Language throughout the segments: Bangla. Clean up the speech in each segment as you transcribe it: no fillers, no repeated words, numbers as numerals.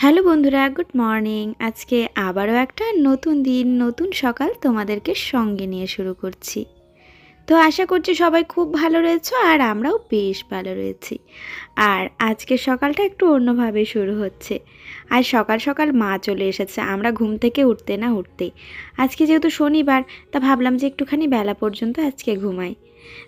হ্যালো বন্ধুরা, গুড মর্নিং। আজকে আবারও একটা নতুন দিন, নতুন সকাল তোমাদেরকে সঙ্গে নিয়ে শুরু করছি। তো আশা করছি সবাই খুব ভালো রয়েছো, আর আমরাও বেশ ভালো রয়েছি। আর আজকের সকালটা একটু অন্যভাবে শুরু হচ্ছে। আর সকাল সকাল মা চলে এসেছে, আমরা ঘুম থেকে উঠতে না উঠতেই। আজকে যেহেতু শনিবার, তা ভাবলাম যে একটুখানি বেলা পর্যন্ত আজকে ঘুমাই।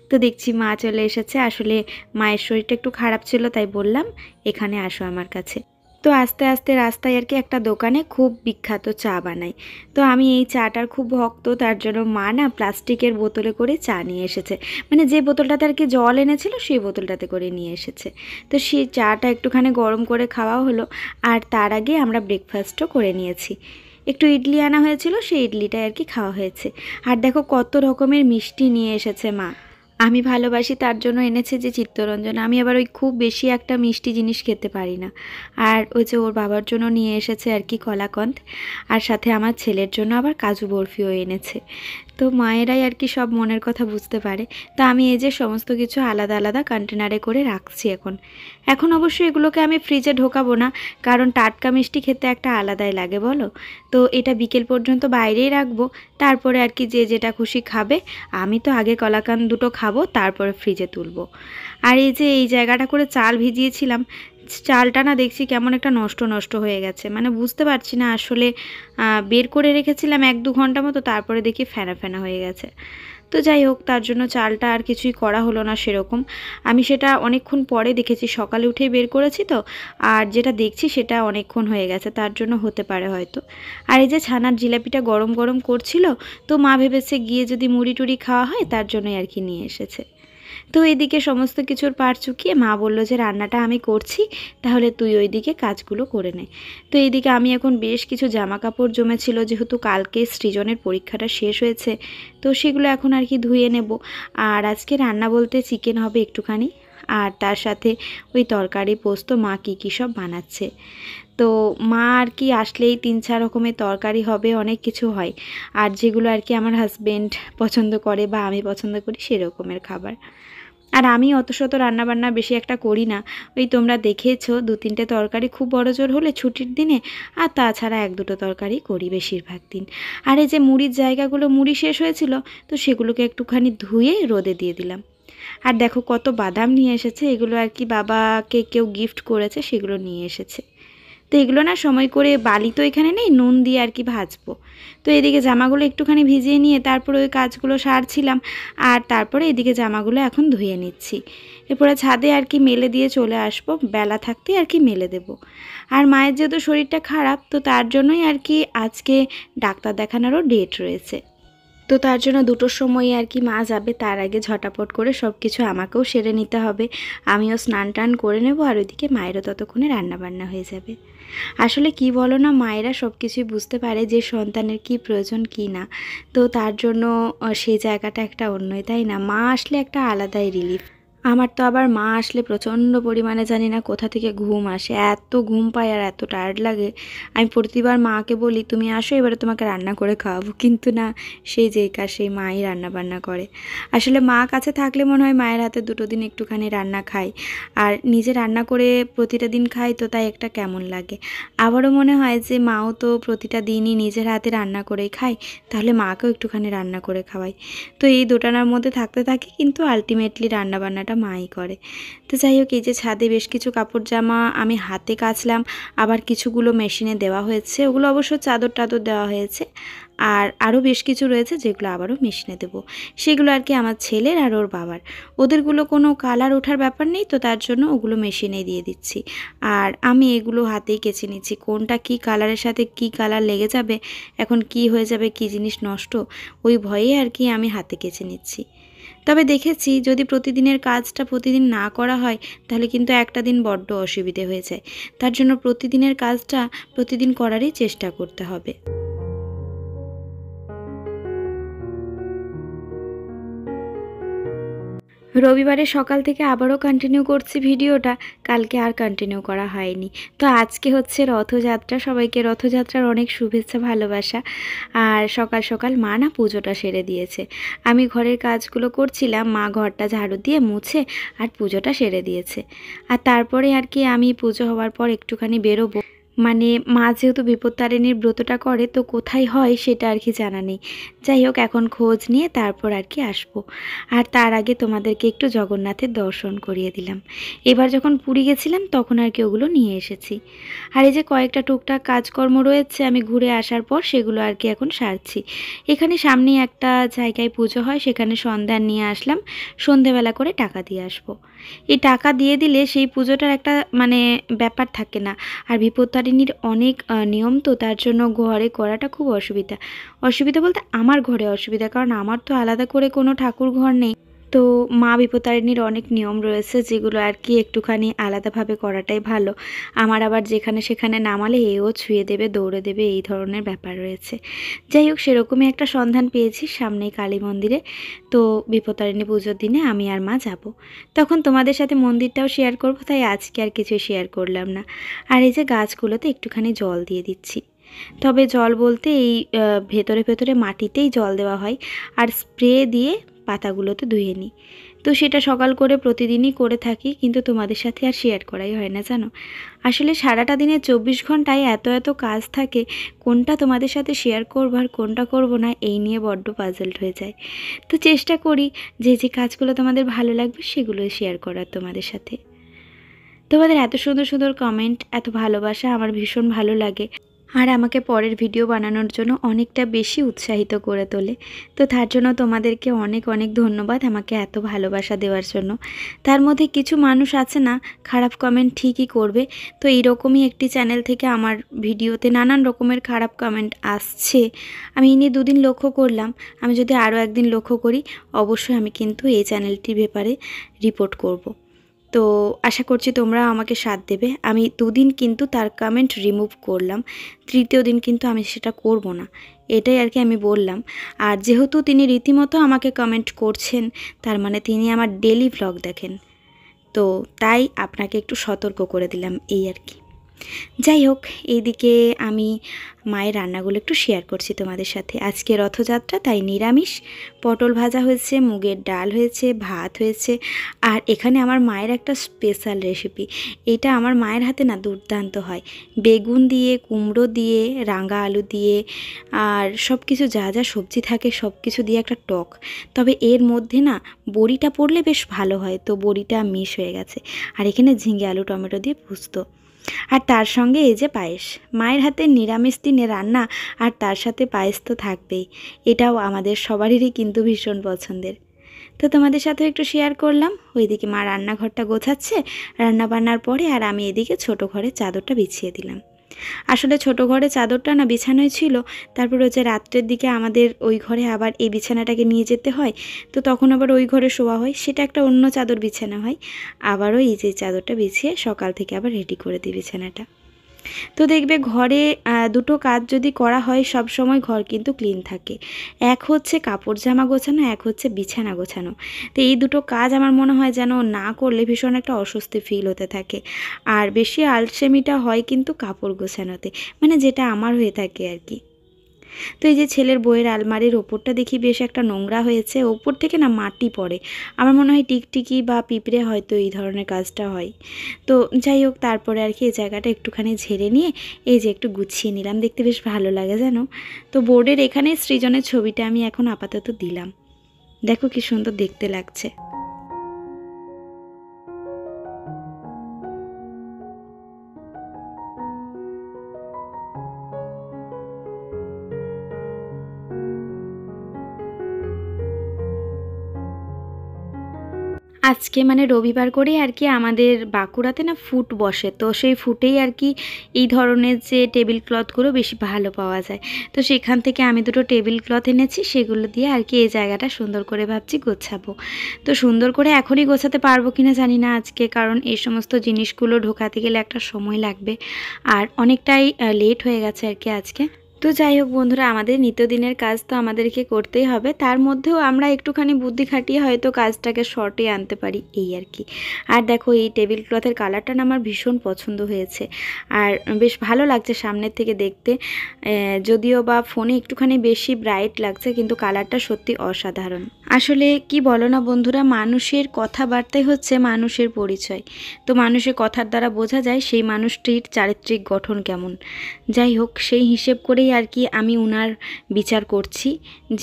তো দেখছি মা চলে এসেছে। আসলে মায়ের শরীরটা একটু খারাপ ছিল, তাই বললাম এখানে আসো আমার কাছে। তো আস্তে আস্তে রাস্তায় আর কি একটা দোকানে খুব বিখ্যাত চা বানায়। তো আমি এই চাটার খুব ভক্ত, তার জন্য মা না প্লাস্টিকের বোতলে করে চা নিয়ে এসেছে। মানে যে বোতলটাতে আর কি জল এনেছিল সেই বোতলটাতে করে নিয়ে এসেছে। তো সেই চাটা একটুখানি গরম করে খাওয়া হলো, আর তার আগে আমরা ব্রেকফাস্টও করে নিয়েছি। একটু ইডলি আনা হয়েছিল, সেই ইডলিটাই আর কি খাওয়া হয়েছে। আর দেখো কত রকমের মিষ্টি নিয়ে এসেছে মা। আমি ভালোবাসি তার জন্য এনেছে যে চিত্তরঞ্জন। আমি আবার ওই খুব বেশি একটা মিষ্টি জিনিস খেতে পারি না। আর ওই যে ওর বাবার জন্য নিয়ে এসেছে আর কি কলাকন্দ, আর সাথে আমার ছেলের জন্য আবার কাজু বরফিও এনেছে। তো মায়েরাই আর কি সব মনের কথা বুঝতে পারে। তা আমি এই যে সমস্ত কিছু আলাদা আলাদা কন্টেনারে করে রাখছি এখন অবশ্যই এগুলোকে আমি ফ্রিজে ঢোকাবো না, কারণ টাটকা মিষ্টি খেতে একটা আলাদাই লাগে বলো। তো এটা বিকেল পর্যন্ত বাইরেই রাখবো, তারপরে আর কি যে যেটা খুশি খাবে। আমি তো আগে কলাকান্দ দুটো খাবো, তারপরে ফ্রিজে তুলবো। আর এই যে এই জায়গাটা করে চাল ভিজিয়েছিলাম, চালটা না দেখছি কেমন একটা নষ্ট নষ্ট হয়ে গেছে। মানে বুঝতে পারছি না আসলে, বের করে রেখেছিলাম 1-2 ঘন্টা মতো, তারপরে দেখি ফেনা ফেনা হয়ে গেছে। তো যাই হোক, তার জন্য চালটা আর কিছুই করা হলো না সেরকম। আমি সেটা অনেকক্ষণ পরে দেখেছি, সকালে উঠেই বের করেছি তো। আর যেটা দেখছি সেটা অনেকক্ষণ হয়ে গেছে, তার জন্য হতে পারে হয়তো। আর এই যে ছানার জিলাপিটা গরম গরম করছিল, তো মা ভেবেছে গিয়ে যদি মুড়ি টুড়ি খাওয়া হয়, তার জন্যই আর কি নিয়ে এসেছে। তো এদিকে সমস্ত কিছুর পাড় চুকিয়ে মা বলল যে রান্নাটা আমি করছি, তাহলে তুই ওইদিকে কাজগুলো করে নে। তো এইদিকে আমি এখন বেশ কিছু জামা কাপড় জমেছিল, যেহেতু কালকে সৃজনের পরীক্ষাটা শেষ হয়েছে, তো সেগুলো এখন আর কি ধুয়ে নেব। আর আজকে রান্না বলতে চিকেন হবে একটুখানি, আর তার সাথে ওই তরকারি পোস্ত মা কী সব বানাচ্ছে। তো মা আর কি আসলেই 3-4 রকমের তরকারি হবে, অনেক কিছু হয়। আর যেগুলো আর কি আমার হাজবেন্ড পছন্দ করে বা আমি পছন্দ করি সেরকমের খাবার। আর আমি অত শত রান্নাবান্না বেশি একটা করি না। ওই তোমরা দেখেছো 2-3টে তরকারি খুব বড় জোর হলে ছুটির দিনে, আর তাছাড়া 1-2টো তরকারি করি বেশিরভাগ দিন। আর এই যে মুড়ির জায়গাগুলো মুড়ি শেষ হয়েছিল, তো সেগুলোকে একটুখানি ধুয়ে রোদে দিয়ে দিলাম। আর দেখো কত বাদাম নিয়ে এসেছে, এগুলো আর কি বাবাকে কেউ গিফট করেছে, সেগুলো নিয়ে এসেছে। তো এগুলো না সময় করে, বালি তো এখানে নেই, নুন দিয়ে আর কি ভাজবো। তো এদিকে জামাগুলো একটুখানি ভিজিয়ে নিয়ে তারপরে ওই কাজগুলো সারছিলাম। আর তারপরে এদিকে জামাগুলো এখন ধুয়ে নিচ্ছি। এরপরে ছাদে আর কি মেলে দিয়ে চলে আসবো, বেলা থাকতেই আর কি মেলে দেব। আর মায়ের যেহেতু শরীরটা খারাপ, তো তার জন্যই আর কি আজকে ডাক্তার দেখানোরও ডেট রয়েছে। তো তার জন্য 2টোর সময় আর কি মা যাবে, তার আগে ঝটাপট করে সব কিছু আমাকেও সেরে নিতে হবে। আমিও স্নান টান করে নেব, আর ওইদিকে মায়েরও ততক্ষণে রান্নাবান্না হয়ে যাবে। আসলে কি বলো না, মায়েরা সব কিছুই বুঝতে পারে যে সন্তানের কি প্রয়োজন কি না। তো তার জন্য সেই জায়গাটা একটা অন্যই, তাই না? মা আসলে একটা আলাদাই রিলিফ। আমার তো আবার মা আসলে প্রচণ্ড পরিমাণে জানি না কোথা থেকে ঘুম আসে, এত ঘুম পায় আর এত টায়ার্ড লাগে। আমি প্রতিবার মাকে বলি তুমি আসো, এবারে তোমাকে রান্না করে খাওয়াবো, কিন্তু না, সেই যেই কাজ সেই মাই রান্না বান্না করে। আসলে মা কাছে থাকলে মনে হয় মায়ের হাতে 2টো দিন একটুখানি রান্না খাই, আর নিজে রান্না করে প্রতিটা দিন খাই, তো তাই একটা কেমন লাগে। আবারও মনে হয় যে মাও তো প্রতিটা দিনই নিজের হাতে রান্না করেই খায়, তাহলে মাকেও একটুখানি রান্না করে খাওয়াই। তো এই দোটানার মধ্যে থাকতে থাকি, কিন্তু আলটিমেটলি রান্নাবান্নাটা মাই করে। তো যাই হোক, এই যে ছাদে বেশ কিছু কাপড় জামা আমি হাতে কাচলাম, আবার কিছুগুলো মেশিনে দেওয়া হয়েছে, ওগুলো অবশ্য চাদর টাদর দেওয়া হয়েছে। আর আরও বেশ কিছু রয়েছে যেগুলো আবারও মেশিনে দেবো, সেগুলো আর কি আমার ছেলের আর ওর বাবার। ওদেরগুলো কোনো কালার ওঠার ব্যাপার নেই, তো তার জন্য ওগুলো মেশিনে দিয়ে দিচ্ছি। আর আমি এগুলো হাতেই কেচে নিচ্ছি, কোনটা কি কালারের সাথে কি কালার লেগে যাবে, এখন কি হয়ে যাবে, কি জিনিস নষ্ট, ওই ভয়ে আর কি আমি হাতে কেচে নিচ্ছি। তবে দেখেছি যদি প্রতিদিনের কাজটা প্রতিদিন না করা হয়, তাহলে কিন্তু একটা দিন বড্ড অসুবিধে হয়ে যায়। তার জন্য প্রতিদিনের কাজটা প্রতিদিন করারই চেষ্টা করতে হবে। রবিবারে সকাল থেকে আবারও কন্টিনিউ করছি ভিডিওটা, কালকে আর কন্টিনিউ করা হয়নি। তো আজকে হচ্ছে রথযাত্রা, সবাইকে রথযাত্রার অনেক শুভেচ্ছা ভালোবাসা। আর সকাল সকাল মা না পুজোটা সেরে দিয়েছে। আমি ঘরের কাজগুলো করছিলাম, মা ঘরটা ঝাড়ু দিয়ে মুছে আর পুজোটা সেরে দিয়েছে। আর তারপরে আর কি আমি পুজো হওয়ার পর একটুখানি বেরোবো, মানে মা যেহেতু বিপত্তারিণীর ব্রতটা করে, তো কোথায় হয় সেটা আর কি জানা নেই। যাই হোক, এখন খোঁজ নিয়ে তারপর আর কি আসবো। আর তার আগে তোমাদেরকে একটু জগন্নাথের দর্শন করিয়ে দিলাম। এবার যখন পুরী গেছিলাম তখন আর কি ওগুলো নিয়ে এসেছি। আর এই যে কয়েকটা টুকটাক কাজকর্ম রয়েছে, আমি ঘুরে আসার পর সেগুলো আর কি এখন সারছি। এখানে সামনেই একটা জায়গায় পুজো হয়, সেখানে সন্ধ্যান নিয়ে আসলাম, সন্ধেবেলা করে টাকা দিয়ে আসবো। এই টাকা দিয়ে দিলে সেই পুজোটার একটা মানে ব্যাপার থাকে না। আর বিপত্তারিণীর অনেক নিয়ম, তো তার জন্য ঘরে করাটা খুব অসুবিধা। অসুবিধা বলতে আমার ঘরে অসুবিধা, কারণ আমার তো আলাদা করে কোনো ঠাকুর ঘর নেই। তো মা বিপত্তারিণীর অনেক নিয়ম রয়েছে যেগুলো আর কি একটুখানি আলাদাভাবে করাটাই ভালো। আমার আবার যেখানে সেখানে নামালে এও ছুঁয়ে দেবে, দৌড়ে দেবে, এই ধরনের ব্যাপার রয়েছে। যাই হোক, সেরকমই একটা সন্ধান পেয়েছি সামনেই কালী মন্দিরে। তো বিপত্তারিণী পুজোর দিনে আমি আর মা যাব। তখন তোমাদের সাথে মন্দিরটাও শেয়ার করব, তাই আজকে আর কিছু শেয়ার করলাম না। আর এই যে গাছগুলোতে একটুখানি জল দিয়ে দিচ্ছি। তবে জল বলতে এই ভেতরে ভেতরে মাটিতেই জল দেওয়া হয়, আর স্প্রে দিয়ে পাতাগুলোতে ধুয়ে নিই। তো সেটা সকাল করে প্রতিদিনই করে থাকি, কিন্তু তোমাদের সাথে আর শেয়ার করাই হয় না জানো। আসলে সারাটা দিনে 24 ঘন্টায় এত এত কাজ থাকে, কোনটা তোমাদের সাথে শেয়ার করবো আর কোনটা করব না এই নিয়ে বড্ড পাজলড হয়ে যায়। তো চেষ্টা করি যে যে কাজগুলো তোমাদের ভালো লাগবে সেগুলো শেয়ার করার তোমাদের সাথে। তোমাদের এত সুন্দর সুন্দর কমেন্ট, এত ভালোবাসা আমার ভীষণ ভালো লাগে, আর আমাকে পরের ভিডিও বানানোর জন্য অনেকটা বেশি উৎসাহিত করে তোলে। তো তার জন্য তোমাদেরকে অনেক অনেক ধন্যবাদ আমাকে এত ভালোবাসা দেওয়ার জন্য। তার মধ্যে কিছু মানুষ আছে না, খারাপ কমেন্ট ঠিকই করবে। তো এইরকমই একটি চ্যানেল থেকে আমার ভিডিওতে নানান রকমের খারাপ কমেন্ট আসছে। আমি এই নিয়ে দুদিন লক্ষ্য করলাম। আমি যদি আরও একদিন লক্ষ্য করি, অবশ্যই আমি কিন্তু এই চ্যানেলটির ব্যাপারে রিপোর্ট করব। তো আশা করছি তোমরা আমাকে সাথ দেবে। আমি দুদিন কিন্তু তার কমেন্ট রিমুভ করলাম, তৃতীয় দিন কিন্তু আমি সেটা করব না, এটাই আর কি আমি বললাম। আর যেহেতু তিনি রীতিমতো আমাকে কমেন্ট করছেন, তার মানে তিনি আমার ডেলি ভ্লগ দেখেন, তো তাই আপনাকে একটু সতর্ক করে দিলাম, এই আর কি। যাই হোক, এইদিকে আমি মায়ের রান্নাগুলো একটু শেয়ার করছি তোমাদের সাথে। আজকে রথযাত্রা, তাই নিরামিষ। পটল ভাজা হয়েছে, মুগের ডাল হয়েছে, ভাত হয়েছে। আর এখানে আমার মায়ের একটা স্পেশাল রেসিপি, এটা আমার মায়ের হাতে না দুর্দান্ত হয়। বেগুন দিয়ে, কুমড়ো দিয়ে, রাঙা আলু দিয়ে, আর সব কিছু যা যা সবজি থাকে সব কিছু দিয়ে একটা টক। তবে এর মধ্যে না বড়িটা পড়লে বেশ ভালো হয়, তো বড়িটা মিস হয়ে গেছে। আর এখানে ঝিঙে আলু টমেটো দিয়ে পুস্তো, আর তার সঙ্গে এই যে পায়েস। মায়ের হাতে নিরামিষ দিনে রান্না, আর তার সাথে পায়েস তো থাকবেই। এটাও আমাদের সবারই কিন্তু ভীষণ পছন্দের। তো তোমাদের সাথেও একটু শেয়ার করলাম। ওইদিকে মা রান্নাঘরটা গোছাচ্ছে রান্না বান্নার পরে, আর আমি এদিকে ছোটো ঘরে চাদরটা বিছিয়ে দিলাম। আসলে ছোটো ঘরে চাদরটা না বিছানোই ছিল, তারপর হচ্ছে রাত্রের দিকে আমাদের ওই ঘরে আবার এই বিছানাটাকে নিয়ে যেতে হয়, তো তখন আবার ওই ঘরে শোয়া হয়, সেটা একটা অন্য চাদর বিছানা হয়। আবারও এই যে চাদরটা বিছিয়ে সকাল থেকে আবার রেডি করে দিই বিছানাটা। তো দেখবে ঘরে দুটো কাজ যদি করা হয়, সব সময় ঘর কিন্তু ক্লিন থাকে। এক হচ্ছে কাপড় জামা গোছানো, এক হচ্ছে বিছানা গোছানো। তো এই দুটো কাজ আমার মনে হয় যেন না করলে ভীষণ একটা অস্বস্তি ফিল হতে থাকে। আর বেশি আলসেমিটা হয় কিন্তু কাপড় গোছানোতে, মানে যেটা আমার হয়ে থাকে আর কি। তো এই যে ছেলের বইয়ের আলমারির ওপরটা দেখি বেশ একটা নোংরা হয়েছে, ওপর থেকে না মাটি পড়ে। আমার মনে হয় টিকটিকি বা পিঁপড়ে হয়তো এই ধরনের কাজটা হয়। তো যাই হোক, তারপরে আর কি এই জায়গাটা একটুখানি ঝেড়ে নিয়ে এই যে একটু গুছিয়ে নিলাম, দেখতে বেশ ভালো লাগে জানো। তো বোর্ডের এখানে সৃজনের ছবিটা আমি এখন আপাতত দিলাম, দেখো কি সুন্দর দেখতে লাগছে। আজকে মানে রবিবার করে আর কি আমাদের বাঁকুড়াতে না ফুট বসে, তো সেই ফুটেই আর কি এই ধরনের যে টেবিল ক্লথগুলো বেশি ভালো পাওয়া যায়। তো সেখান থেকে আমি দুটো টেবিল ক্লথ এনেছি, সেগুলো দিয়ে আর কি এই জায়গাটা সুন্দর করে ভাবছি গোছাবো। তো সুন্দর করে এখনই গোছাতে পারবো কিনা জানি না আজকে, কারণ এই সমস্ত জিনিসগুলো ঢোকাতে গেলে একটা সময় লাগবে, আর অনেকটাই লেট হয়ে গেছে আর কি আজকে। তো যাই হোক বন্ধুরা, আমাদের নিত্যদিনের কাজ তো আমাদেরকে করতেই হবে, তার মধ্যেও আমরা একটুখানি বুদ্ধি খাটিয়ে হয়তো কাজটাকে শর্টে আনতে পারি, এই আর কি। আর দেখো এই টেবিল ক্লথের কালারটা না আমার ভীষণ পছন্দ হয়েছে, আর বেশ ভালো লাগছে সামনের থেকে দেখতে। যদিও বা ফোনে একটুখানি বেশি ব্রাইট লাগছে, কিন্তু কালারটা সত্যি অসাধারণ। আসলে কি বলো না বন্ধুরা, মানুষের কথাবার্তাই হচ্ছে মানুষের পরিচয়। তো মানুষের কথার দ্বারা বোঝা যায় সেই মানুষটির চারিত্রিক গঠন কেমন। যাই হোক, সেই হিসেব করেই আর কি আমি উনার বিচার করছি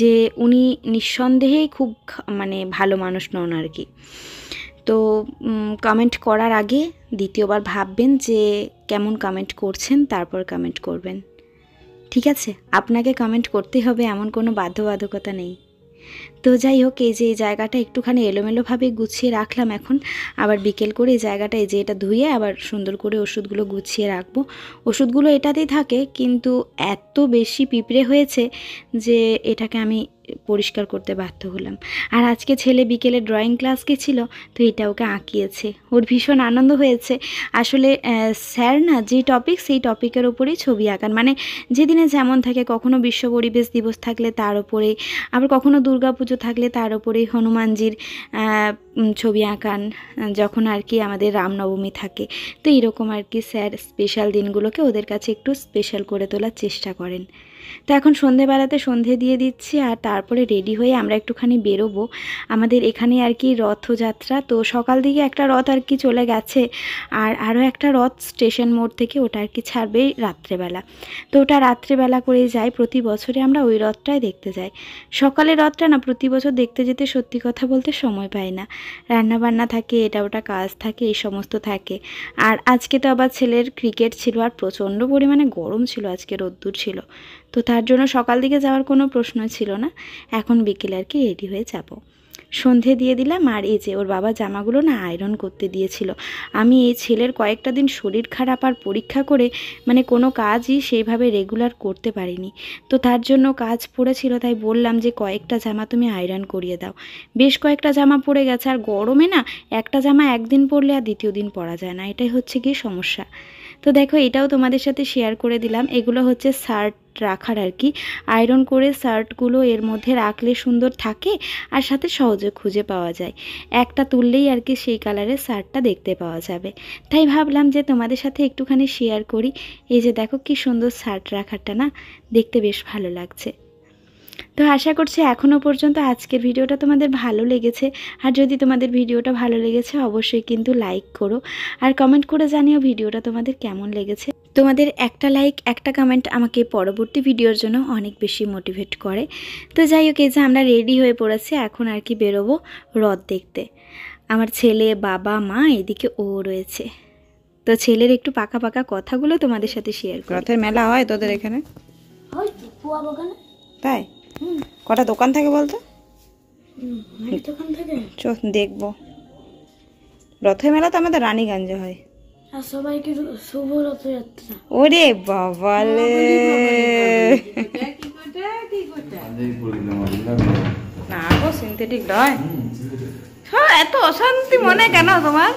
যে উনি নিঃসন্দেহেই খুব মানে ভালো মানুষ নন আর কি। তো কমেন্ট করার আগে দ্বিতীয়বার ভাববেন যে কেমন কমেন্ট করছেন, তারপর কমেন্ট করবেন, ঠিক আছে? আপনাকে কমেন্ট করতে হবে এমন কোনো বাধ্যবাধকতা নেই। তো যাই হোক, এই যে এই জায়গাটা একটুখানি এলোমেলোভাবে গুছিয়ে রাখলাম এখন। আবার বিকেল করে এই জায়গাটা, এই যে এটা ধুয়ে আবার সুন্দর করে ওষুধগুলো গুছিয়ে রাখবো। ওষুধগুলো এটাতেই থাকে, কিন্তু এত বেশি পিঁপড়ে হয়েছে যে এটাকে আমি পরিষ্কার করতে বাধ্য হলাম। আর আজকে ছেলে বিকেলে ড্রয়িং ক্লাস গেছিলো, তো এটা ওকে আঁকিয়েছে, ওর ভীষণ আনন্দ হয়েছে। আসলে স্যার না যে টপিক, সেই টপিকের ওপরেই ছবি আঁকান, মানে যেদিনে যেমন থাকে, কখনো বিশ্ব পরিবেশ দিবস থাকলে তার ওপরে, আবার কখনো দুর্গাপুজো থাকলে তার ওপরে হনুমানজির ছবি আঁকান, যখন আর কি আমাদের রামনবমী থাকে। তো এরকম আর কি স্যার স্পেশাল দিনগুলোকে ওদের কাছে একটু স্পেশাল করে তোলার চেষ্টা করেন। তো এখন সন্ধেবেলাতে সন্ধে দিয়ে দিচ্ছি, আর তারপরে রেডি হয়ে আমরা একটুখানি বেরোবো। আমাদের এখানে আর কি রথযাত্রা, তো সকাল দিকে একটা রথ আর কি চলে গেছে, আর আরও একটা রথ স্টেশন মোড় থেকে ওটা আর কি ছাড়বে রাত্রেবেলা। তো ওটা রাত্রেবেলা করে যাই, প্রতি বছরে আমরা ওই রথটাই দেখতে যাই। সকালে রথটা না প্রতি বছর দেখতে যেতে সত্যি কথা বলতে সময় পাই না, রান্নাবান্না থাকে, এটা ওটা কাজ থাকে, এই সমস্ত থাকে। আর আজকে তো আবার ছেলের ক্রিকেট ছিল, আর প্রচণ্ড পরিমাণে গরম ছিল, আজকে রোদ্দুর ছিল, তো তার জন্য সকাল দিকে যাওয়ার কোনো প্রশ্ন ছিল না। এখন বিকেলে আর কি রেডি হয়ে যাব। সন্ধে দিয়ে দিলাম, আর এই যে ওর বাবা জামাগুলো না আয়রন করতে দিয়েছিল। আমি এই ছেলের কয়েকটা দিন শরীর খারাপ আর পরীক্ষা করে মানে কোনো কাজই সেইভাবে রেগুলার করতে পারিনি, তো তার জন্য কাজ পড়েছিল, তাই বললাম যে কয়েকটা জামা তুমি আয়রন করিয়ে দাও। বেশ কয়েকটা জামা পড়ে গেছে, আর গরমে না একটা জামা একদিন পরলে আর দ্বিতীয় দিন পরা যায় না, এটাই হচ্ছে কি সমস্যা। তো দেখো এটাও তোমাদের সাথে শেয়ার করে দিলাম। এগুলো হচ্ছে শার্ট রাখার আর কি, আয়রন করে শার্টগুলো এর মধ্যে রাখলে সুন্দর থাকে, আর সাথে সহজে খুঁজে পাওয়া যায়। একটা তুললেই আর কি সেই কালারের শার্টটা দেখতে পাওয়া যাবে, তাই ভাবলাম যে তোমাদের সাথে একটুখানি শেয়ার করি। এই যে দেখো কি সুন্দর শার্ট রাখারটা না, দেখতে বেশ ভালো লাগছে। তো আশা করছি এখনও পর্যন্ত আজকের ভিডিওটা তোমাদের ভালো লেগেছে, আর যদি তোমাদের ভিডিওটা ভালো লেগেছে অবশ্যই কিন্তু লাইক করো, আর কমেন্ট করে জানিও ভিডিওটা তোমাদের কেমন লেগেছে। তোমাদের একটা লাইক একটা কমেন্ট আমাকে পরবর্তী ভিডিওর জন্য অনেক বেশি মোটিভেট করে। তো যাই হোক, এই যে আমরা রেডি হয়ে পড়েছি, এখন আর কি বেরোবো রথ দেখতে। আমার ছেলে, বাবা, মা, এদিকে ও রয়েছে। তো ছেলের একটু পাকা পাকা কথাগুলো তোমাদের সাথে শেয়ার করি। রথের মেলা হয় তোদের এখানে? তাই? কটা দোকান থাকে বলতো? চো দেখবো। রথের মেলা তো আমাদের রানীগঞ্জে হয়। সবাইকে শুভ রথযাত্রা। ওরে বাবালে, না গো সিনথেটিক নয়। এত অশান্তি মনে কেন তোমার?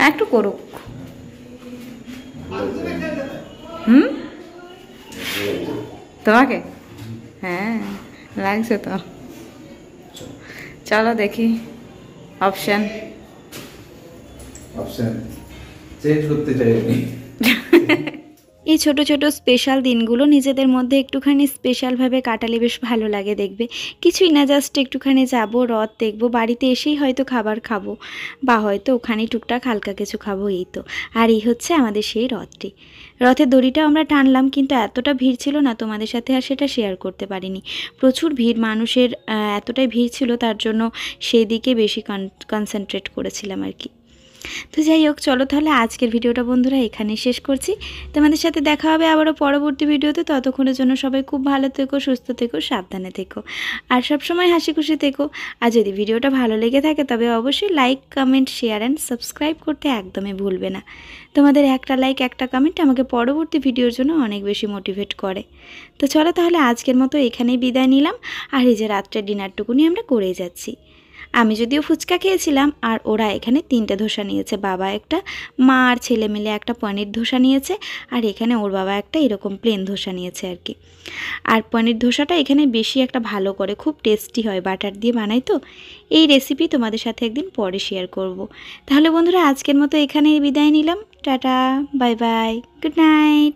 একটু করুক। তোমাকে? হ্যাঁ লাগছে তো। চলো দেখি অপশন চেঞ্জ করতে চাই আমি। এই ছোট ছোট স্পেশাল দিনগুলো নিজেদের মধ্যে একটুখানি স্পেশালভাবে কাটালে বেশ ভালো লাগে দেখবে। কিছুই না, জাস্ট একটুখানি যাবো, রথ দেখবো, বাড়িতে এসেই হয়তো খাবার খাবো, বা হয়তো ওখানে টুকটাক হালকা কিছু খাবো, এই তো। আর এই হচ্ছে আমাদের সেই রথটি। রথের দড়িটাও আমরা টানলাম, কিন্তু এতটা ভিড় ছিল না, তোমাদের সাথে আর সেটা শেয়ার করতে পারিনি। প্রচুর ভিড়, মানুষের এতটাই ভিড় ছিল, তার জন্য সেই দিকে বেশি কনসেন্ট্রেট করেছিলাম আর কি। তো যাই হোক, চলো তাহলে আজকের ভিডিওটা বন্ধুরা এখানেই শেষ করছি। তোমাদের সাথে দেখা হবে আবারও পরবর্তী ভিডিওতে। ততক্ষণের জন্য সবাই খুব ভালো থেকো, সুস্থ থেকো, সাবধানে থেকো, আর সবসময় হাসি খুশি থেকো। আর যদি ভিডিওটা ভালো লেগে থাকে তবে অবশ্যই like, comment, share and subscribe করতে একদমই ভুলবে না। তোমাদের একটা লাইক একটা কমেন্ট আমাকে পরবর্তী ভিডিওর জন্য অনেক বেশি মোটিভেট করে। তো চলো তাহলে আজকের মতো এখানেই বিদায় নিলাম। আর এই যে রাত্রের ডিনারটুকুনি আমরা করেই যাচ্ছি। আমি যদিও ফুচকা খেয়েছিলাম, আর ওরা এখানে 3টে ধোসা নিয়েছে। বাবা একটা, মা আর ছেলে মিলে একটা পনির ধোসা নিয়েছে, আর এখানে ওর বাবা একটা এরকম প্লেন ধোসা নিয়েছে আর কি। আর পনির ধোসাটা এখানে বেশি একটা ভালো করে, খুব টেস্টি হয়, বাটার দিয়ে বানাই তো। এই রেসিপি তোমাদের সাথে একদিন পরে শেয়ার করব। তাহলে বন্ধুরা আজকের মতো এখানেই বিদায় নিলাম। Tata, bye bye, good night.